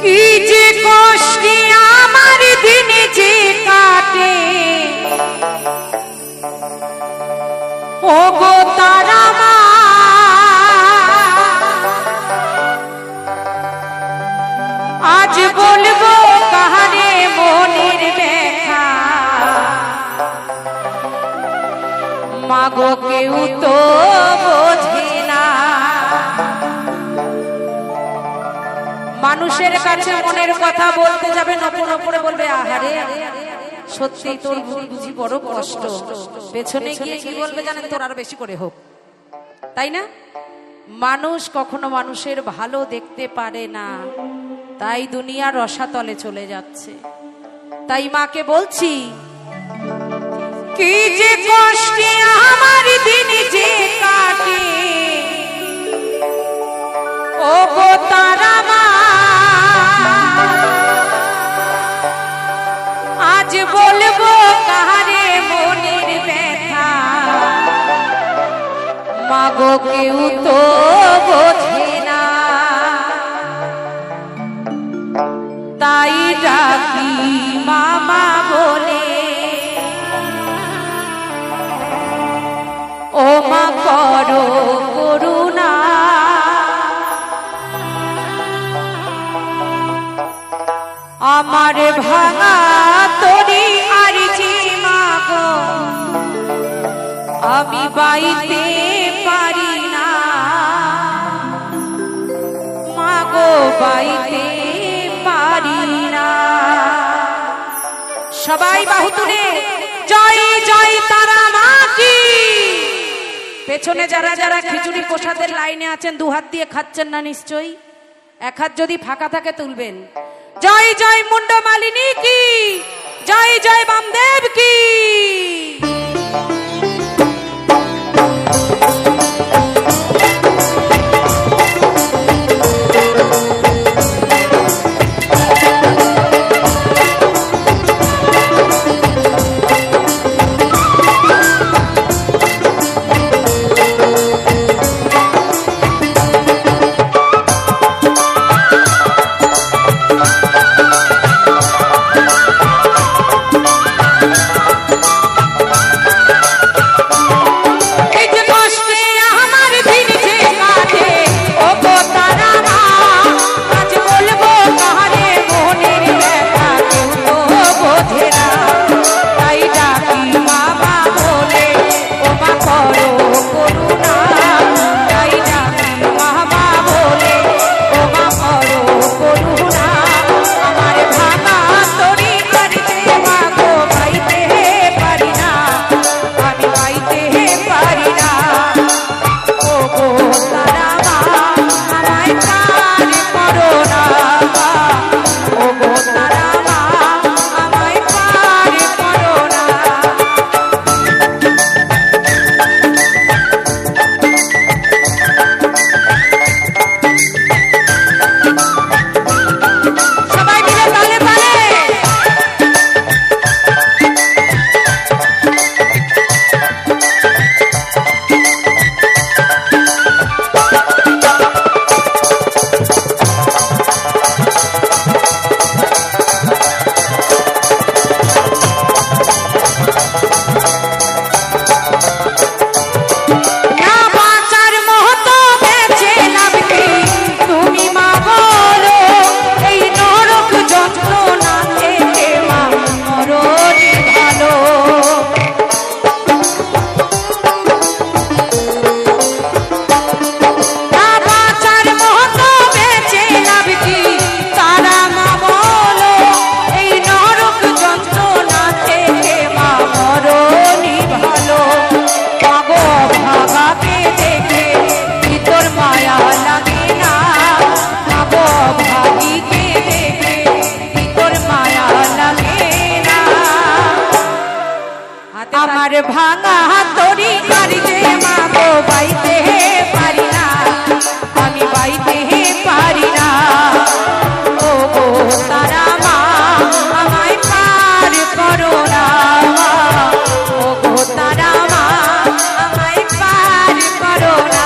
কি যে কষ্টে আমার দিন যে কাটে ওগো তারা মা, আজ বলবো কাহারে মনের ব্যথা, মাগো কেউ তো বোঝে না। মানুষের কাছে মনের কথা বলতে যাবে, নপুর নপুরে বলবে আহারে সত্যি তোর বুঝি বড় কষ্ট, পেছনে গিয়ে কি বলবে জানেন, তোর আরো বেশি করে হোক, তাই না? মানুষ কখনো মানুষের ভালো দেখতে পারে না, তাই দুনিয়ার রসাতলে চলে যাচ্ছে। তাই মাকে বলছি, কি যে কষ্টে আমার দিন যে কাটে ওগো তারা মা, আজ বলবো কাহারে মনের ব্যথা, মাগো কেউ তো বোঝে না। তাই ডাকি মামা বলে, ও মা করো করুণা, আমার ভাঙা তরি আরজি মাগো আমি বাইতে পারি না, মাগো বাইতে পারি না। সবাই বাহু তুলে জয় জয় তারা মা কি। পেছনে যারা যারা খিচুড়ি প্রসাদের লাইনে আছেন দুহাত দিয়ে খাচ্ছেন না নিশ্চয়ই, এক হাত যদি ফাঁকা থাকে তুলবেন। জয় জয় মুন্ড মালিনী কি, জয় জয় বামদেব কি। আমার ভাঙা তরি আরজি মাগো বাইতে পারি না, আমি বাইতে পারি না, ও গো তারা মা আমায় পার করো না, ও গো তারা মা আমায় পার করো না।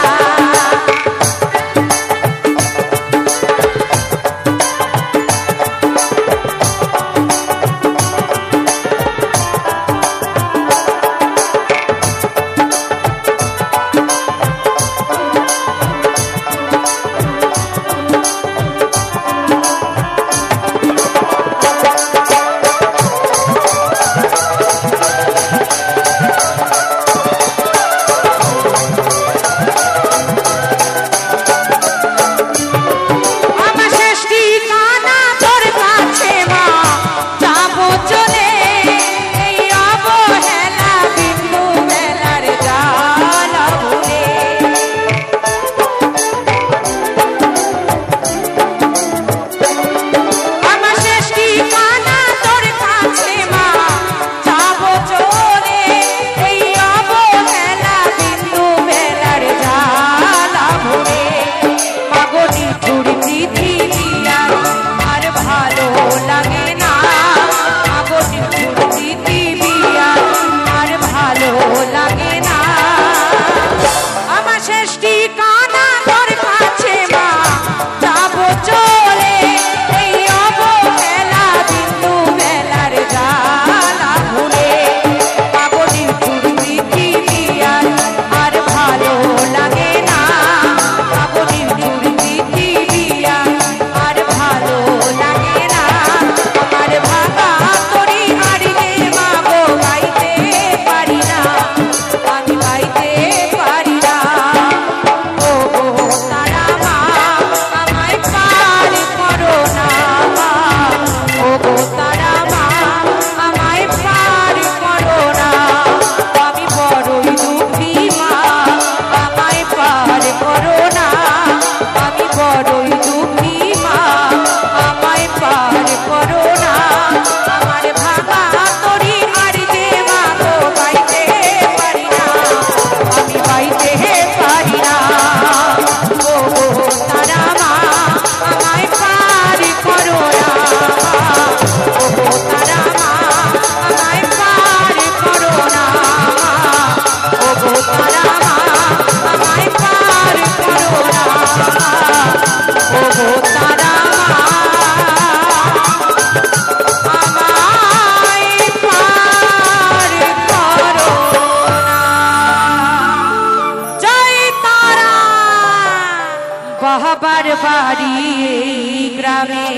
এই গ্রামে,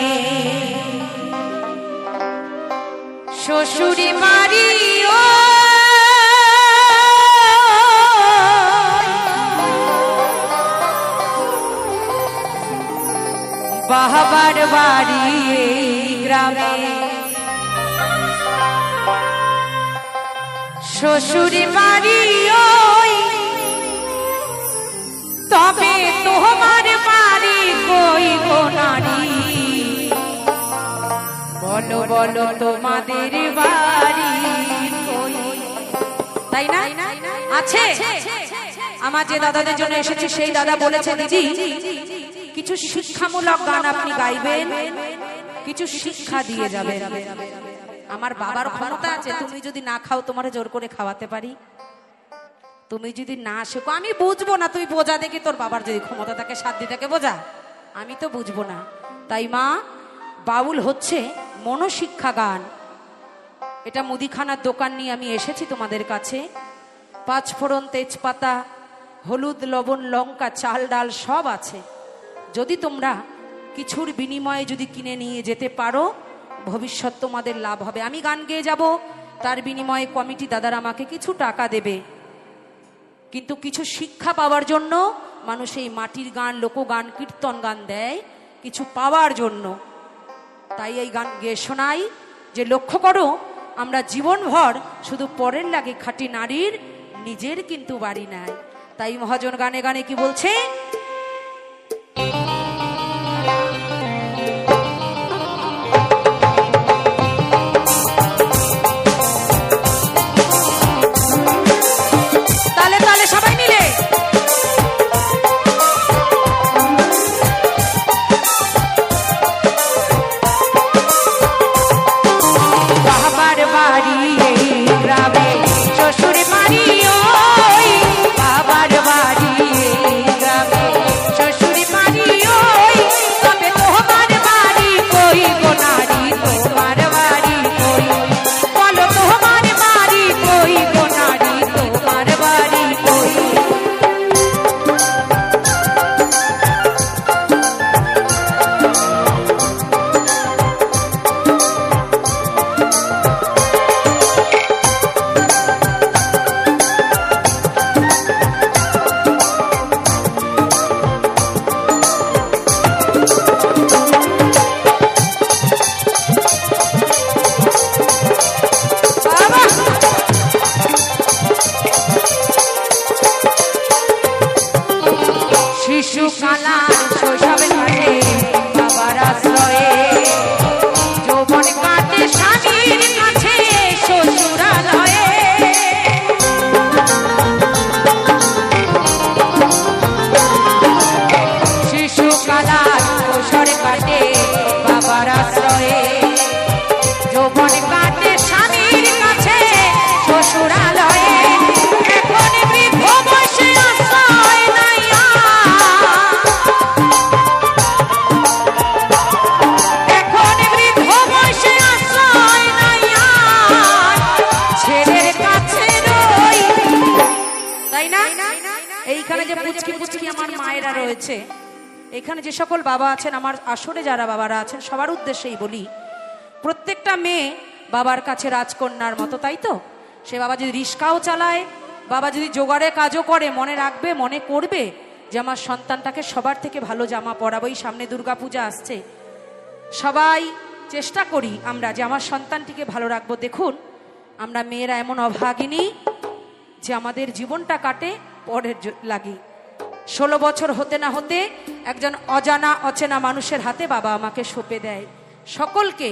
শ্বশুরি বাড়ি ও বাবার বাড়ি এই গ্রামে, শ্বশুরি বাড়ি ওই, তবে তোমার বাড়ি কই গো নারী, বলো বলো তোমাদের বাড়ি কই? তাই না? আছে। আমার যে দাদাদের জন্য এসেছে সেই দাদা বলেছে, দিদি কিছু শিক্ষামূলক গান আপনি গাইবেন, কিছু শিক্ষা দিয়ে যাবেন। আমার বাবার ক্ষমতা আছে, তুমি যদি না খাও তোমার জোর করে খাওয়াতে পারি, তুমি যদি না শেখো আমি বুঝবো না, তুই বোঝা দেখি তোর বাবার যদি ক্ষমতা থাকে, সাধ্য থাকে বোঝা, আমি তো বুঝবো না। তাই মা, বাউল হচ্ছে মনোশিক্ষা গান। এটা মুদিখানার দোকান নিয়ে আমি এসেছি তোমাদের কাছে। পাঁচফোড়ন, তেজপাতা, হলুদ, লবণ, লঙ্কা, চাল, ডাল সব আছে। যদি তোমরা কিছুর বিনিময়ে যদি কিনে নিয়ে যেতে পারো, ভবিষ্যৎ তোমাদের লাভ হবে। আমি গান গেয়ে যাব, তার বিনিময়ে কমিটি দাদারা আমাকে কিছু টাকা দেবে, কিন্তু কিছু শিক্ষা পাওয়ার জন্য মানুষ এই মাটির গান, লোকগান, কীর্তন গান দেয় কিছু পাওয়ার জন্য। তাই এই গান গেয়ে শোনাই যে লক্ষ্য করো, আমরা জীবনভর শুধু পরের লাগে খাঁটি, নারীর নিজের কিন্তু বাড়ি নাই। তাই মহাজন গানে গানে কি বলছে, তালে তালে সবাই মিলে বাবার বাড়ি এই গ্রামে, শ্বশুর বাড়ি ওই বাবার বাড়ি এই গ্রামে, শ্বশুর বাড়ি ওই, তবে তোমার বাড়ি কই গো নারী, তোমার বাড়ি কই, বলো তোমার বাড়ি কই গো নারী, তোমার বাড়ি কই? শিশুকালার শৈশব কাটে বাবার আশ্রয়ে, যৌবন কাটে স্বামীর কাছে শ্বশুরালয়ে, শিশুকালার শৈশব কাটে বাবার আশ্রয়ে, যৌবন কাটে স্বামীর কাছে শ্বশুরালয়ে, এখন বৃদ্ধ বয়সে আশ্রয় নাই আর, এখন বৃদ্ধ বয়সে আশ্রয় নাই আর, ছেলের কাছে রই। তাই না? এইখানে যে পুচকি পুচকি আমার মায়েরা রয়েছে, এখানে যে সকল বাবা আছেন, আমার আসরে যারা বাবারা আছেন, সবার উদ্দেশ্যেই বলি, প্রত্যেকটা মেয়ে বাবার কাছে রাজকন্যার মতো, তাই তো? সে বাবা যদি রিস্কাও চালায়, বাবা যদি জোগাড়ে কাজও করে, মনে রাখবে, মনে করবে যে আমার সন্তানটাকে সবার থেকে ভালো জামা পরাবো। এই সামনে দুর্গাপূজা আসছে, সবাই চেষ্টা করি আমরা যে আমার সন্তানটিকে ভালো রাখবো। দেখুন, আমরা মেয়েরা এমন অভাগিনী যে আমাদের জীবনটা কাটে পরের লাগি। 16 বছর হতে না হতে একজন অজানা অচেনা মানুষের হাতে বাবা আমাকে সঁপে দেয় সকলকে।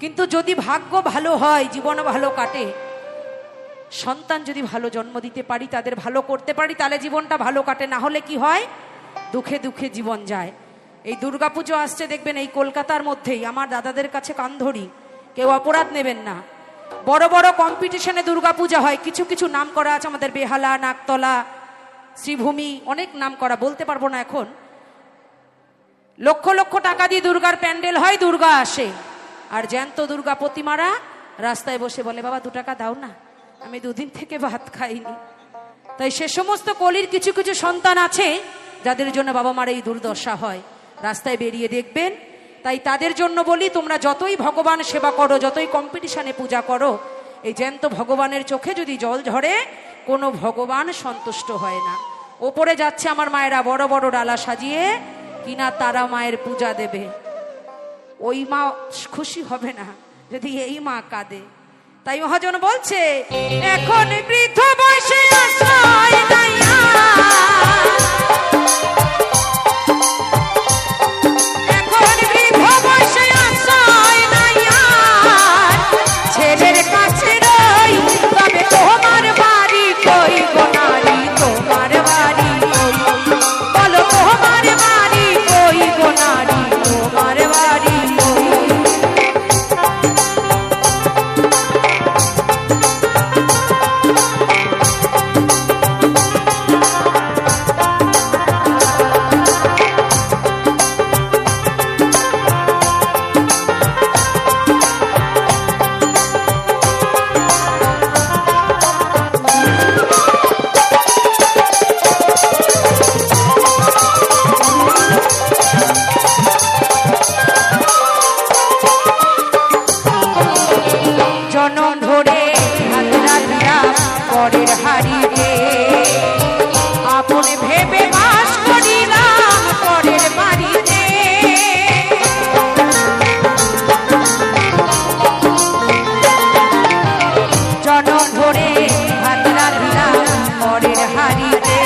কিন্তু যদি ভাগ্য ভালো হয়, জীবন ভালো কাটে, সন্তান যদি ভালো জন্ম দিতে পারি, তাদের ভালো করতে পারি, তাহলে জীবনটা ভালো কাটে। না হলে কি হয়, দুঃখে দুঃখে জীবন যায়। এই দুর্গাপুজো আসছে, দেখবেন এই কলকাতার মধ্যেই, আমার দাদাদের কাছে কান ধরি, কেউ অপরাধ নেবেন না, বড় বড় কম্পিটিশনে দুর্গাপূজা হয়। কিছু কিছু নাম করা আছে, আমাদের বেহালা, নাকতলা, শ্রীভূমি, অনেক নাম করা, বলতে পারবো না এখন। লক্ষ লক্ষ টাকা দিয়ে দুর্গার প্যান্ডেল হয়, দুর্গা আসে, আর জ্যান্ত দুর্গা প্রতিমারা রাস্তায় বসে বলে, বাবা 2 টাকা দাও না, আমি 2 দিন থেকে ভাত খাইনি। তাই সে সমস্ত কলির কিছু কিছু সন্তান আছে যাদের জন্য বাবা মার এই দুর্দশা হয়। রাস্তায় বেরিয়ে দেখবেন। তাই তাদের জন্য বলি, তোমরা যতই ভগবান সেবা করো, যতই কম্পিটিশনে পূজা করো, এই জ্যান্ত ভগবানের চোখে যদি জল ঝরে, কোনো ভগবান সন্তুষ্ট হয় না। ওপরে যাচ্ছে আমার মায়েরা বড় বড় ডালা সাজিয়ে, কিনা তারা মায়ের পূজা দেবে। ওই মা খুশি হবে না যদি এই মা কাঁদে। তাই মহাজন বলছে, এখন বৃদ্ধ বয়সে আশ্রয় নাই আর, এখন বৃদ্ধ বয়সে আশ্রয় নাই আর, ছেলের কাছে রই তবে তোমার বাড়ি কই গো নারী, তোমার বাড়ি কই, বলো তোমার বাড়ি কই গো নারী, তোমার বাড়ি কই। পরের হাড়িতে আপন ভেবে বাস করিলাম পরের বাড়িতে, জনম ধরে ভাত রাঁধিলাম পরের হাড়িতে,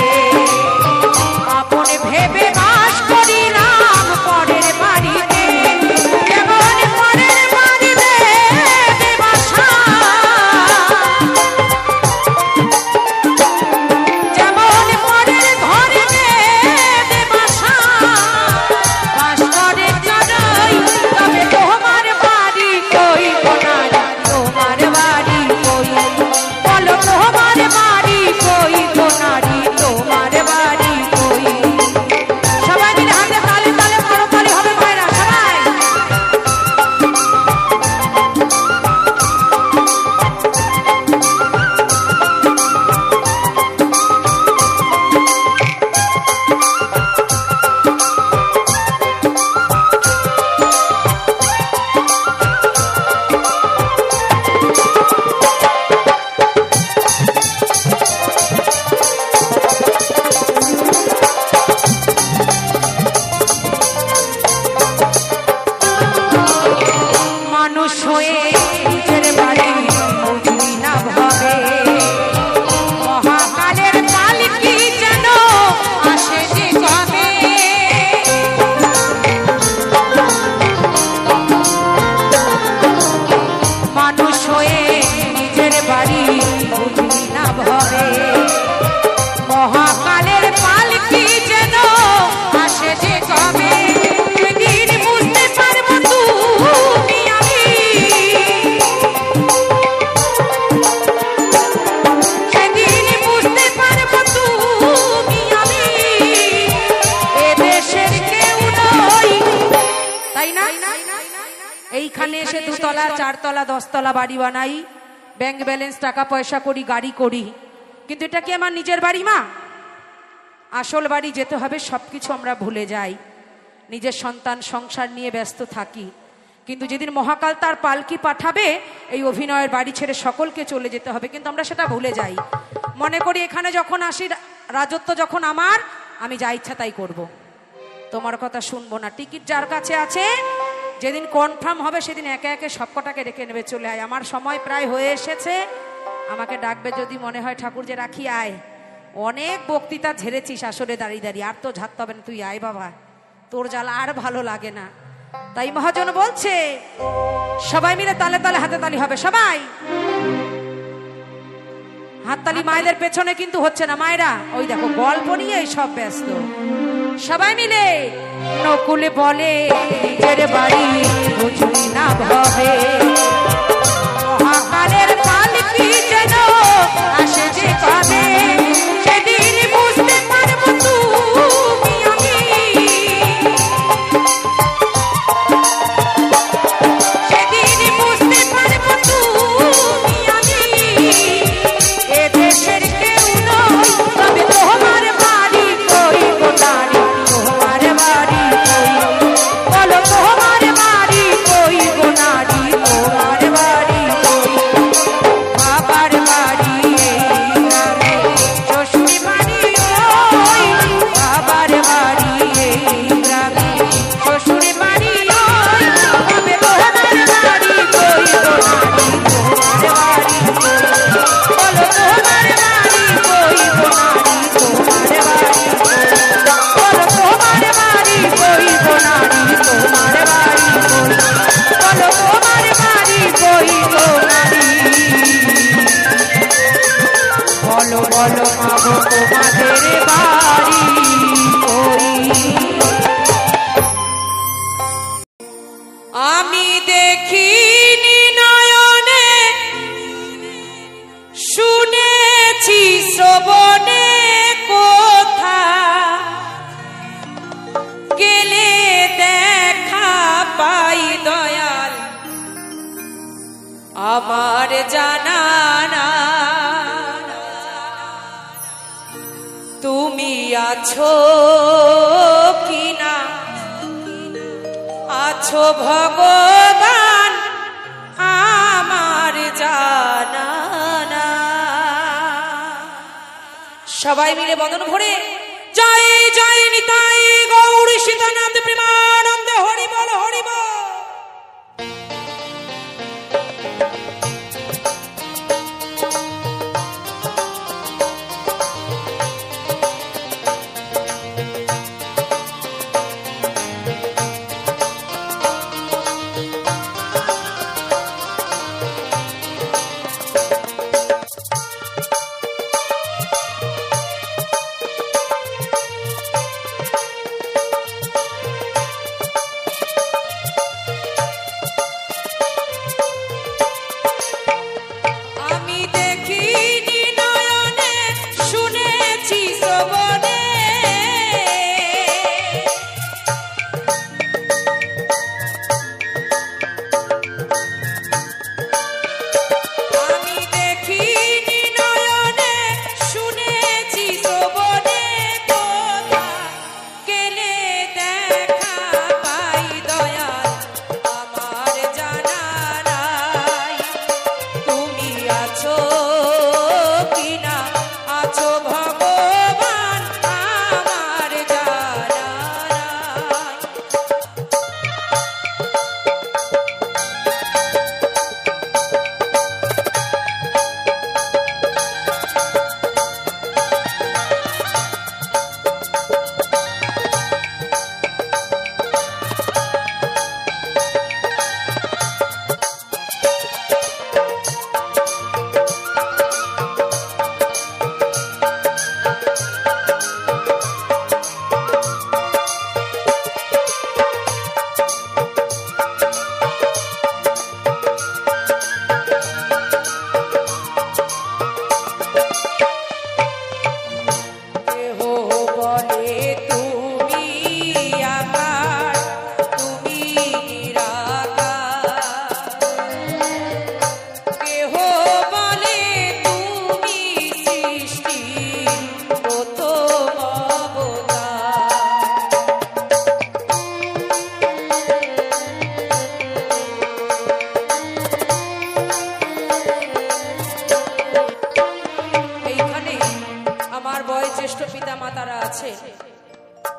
আপন ভেবে বাস করিলাম পরের বাড়িতে, যেমন পরের বাড়িতে বাসা, এইখানে এসে 2 তলা 4 তলা 10 তলা বাড়ি বানাই, ব্যাংক ব্যালেন্স টাকা পয়সা করি, গাড়ি করি, কিন্তু এটা কি আমার নিজের বাড়ি মা? আসল বাড়ি যেতে হবে, সবকিছু আমরা ভুলে যাই, নিজের সন্তান সংসার নিয়ে ব্যস্ত থাকি, কিন্তু যেদিন মহাকাল তার পালকি পাঠাবে এই অভিনয়ের বাড়ি ছেড়ে সকলকে চলে যেতে হবে, কিন্তু আমরা সেটা ভুলে যাই। মনে করি এখানে যখন আসি, রাজত্ব যখন আমার, আমি যা ইচ্ছা তাই করব, তোমার কথা শুনবো না। টিকিট যার কাছে আছে, যেদিন কনফার্ম হবে সেদিন একে একে সবকটাকে রেখে নেবে, চলে আয়, আমার সময় প্রায় হয়ে এসেছে, আমাকে ডাকবে যদি মনে হয় ঠাকুর যে রাখি আয়, অনেক বক্তৃতা ঝেড়েছিস আসলে দাঁড়িয়ে দাঁড়িয়ে, আর তো ঝাড়তে হবে না, তুই আয় বাবা, তোর জ্বালা আর ভালো লাগে না। তাই মহাজন বলছে সবাই মিলে তালে তালে হাতে তালি হবে, সবাই হাততালি মায়েদের পেছনে কিন্তু হচ্ছে না, মায়েরা ওই দেখো গল্প নিয়ে সব ব্যস্ত। সবাই মিলে নকুলে বলে নিজের বাড়ি বুঝুই না ভাবে, মহাকালের পালকি যেন আসে যে কবে, সেদিন বুঝতে পারবো তুমি আমি, সেদিন বুঝতে পারবো তুমি আমি, এ দেশের কেউ নয় তবে তোমার বাড়ি কই গো নারী, তোমার বাড়ি কই। দেখিনি নয়নে শুনেছি শ্রবণে কোথা গেলে দেখা পাই দয়াল আমার জানা না তুমি আছো কিনা আছো ভগবান আমার জানা না। সবাই মিলে বদন ভরে জয় জয় নিতাই গৌর সীতানাথ প্রেমানন্দ হরি বল হরি বল।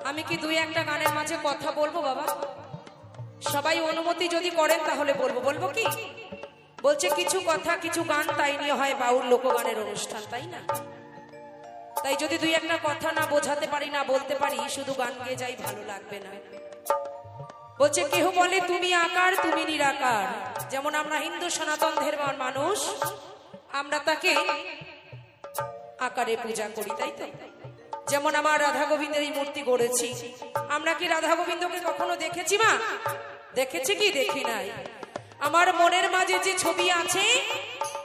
আমি কি দুই একটা গানের মাঝে কথা বলবো বাবা? সবাই অনুমতি যদি করেন তাহলে বলবো। বলবো কি? বলছে কিছু কথা কিছু গান তাই নিয়ে হয় বাউল লোকগানের অনুষ্ঠান, তাই না? তাই যদি দুই একটা কথা না বোঝাতে পারি না বলতে পারি শুধু গান গেয়ে যাই ভালো লাগবে না। বলছে কেহ বলে তুমি আকার তুমি নিরাকার, যেমন আমরা হিন্দু সনাতন ধর্মের মানুষ আমরা তাকে আকারে পূজা করি, তাই তো? যেমন আমার রাধা গোবিন্দের এই মূর্তি গড়েছি, আমরা কি রাধা গোবিন্দকে কখনো দেখেছি মা? দেখেছি কি? দেখি নাই। আমার মনের মাঝে যে ছবি আছে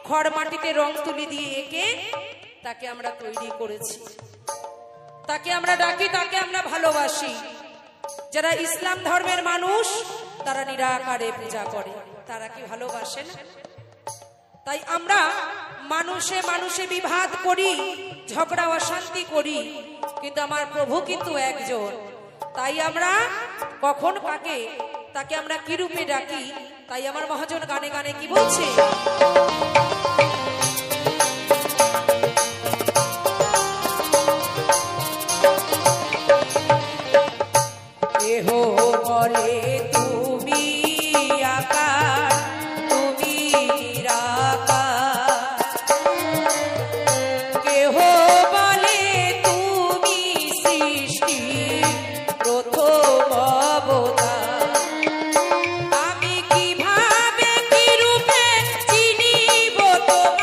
খড় মাটিতে রং তুলি দিয়ে এঁকে তাকে আমরা তৈরি করেছি, তাকে আমরা ডাকি, তাকে আমরা ভালোবাসি। যারা ইসলাম ধর্মের মানুষ তারা নিরাকারে পূজা করে, তারা কি ভালোবাসে না? তাই আমরা মানুষে মানুষে বিবাদ করি, ঝগড়া অশান্তি করি, কিন্তু আমার প্রভু কিন্তু একজন। তাই আমরা কখন কাকে তাকে আমরা কি রূপে ডাকি? তাই আমার মহাজন গানে গানে কি বলছে, কেহ বলে তুমি আকার তুমি নিরাকার, কেহ বলে তুমি সৃষ্টি প্রথম অবতার। আমি কিভাবে কি রূপে চিনিব তোমার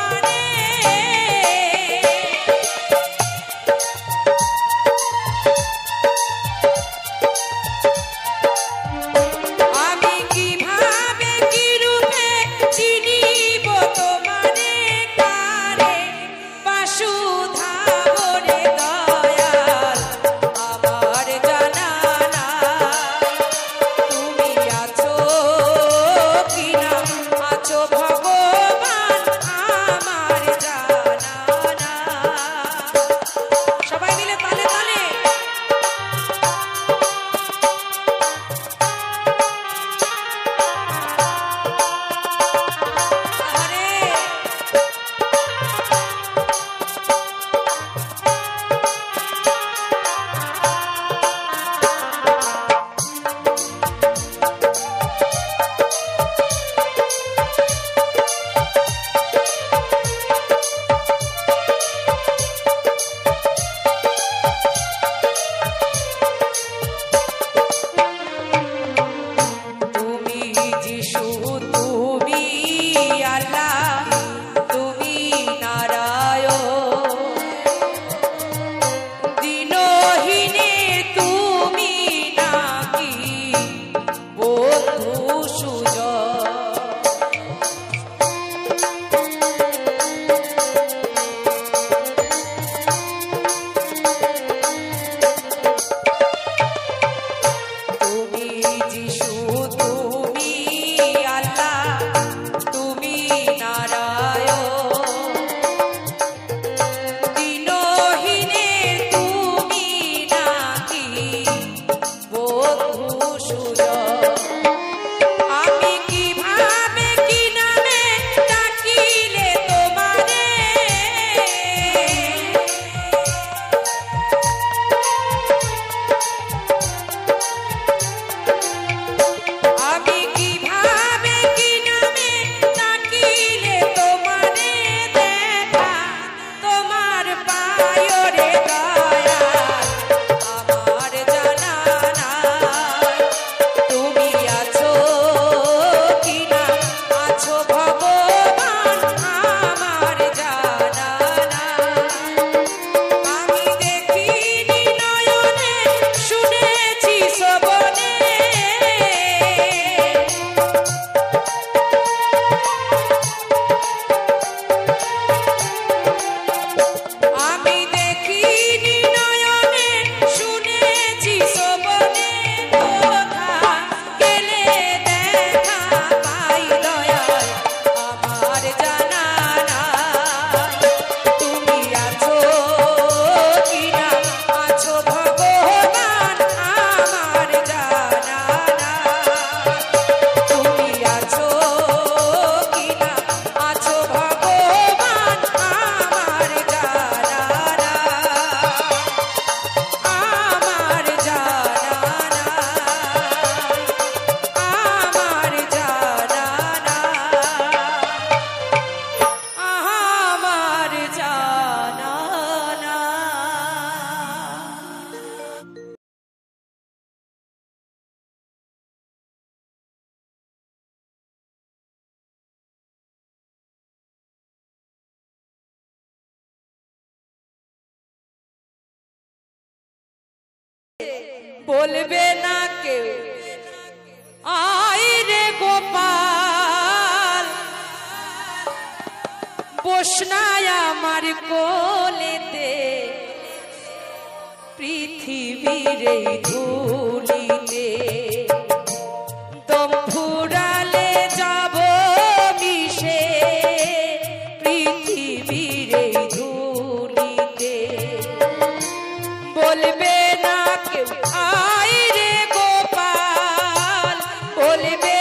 সুজন। বলবে না কেউ আই রে গোপাল, বসনায় আমার কোলেতে, পৃথিবীর এই ধুলিতে দম ফুরালে যাব মিশে, পৃথিবীর এই ধুলিতে। বলবে না কেউ আই রে গোপাল, বলবে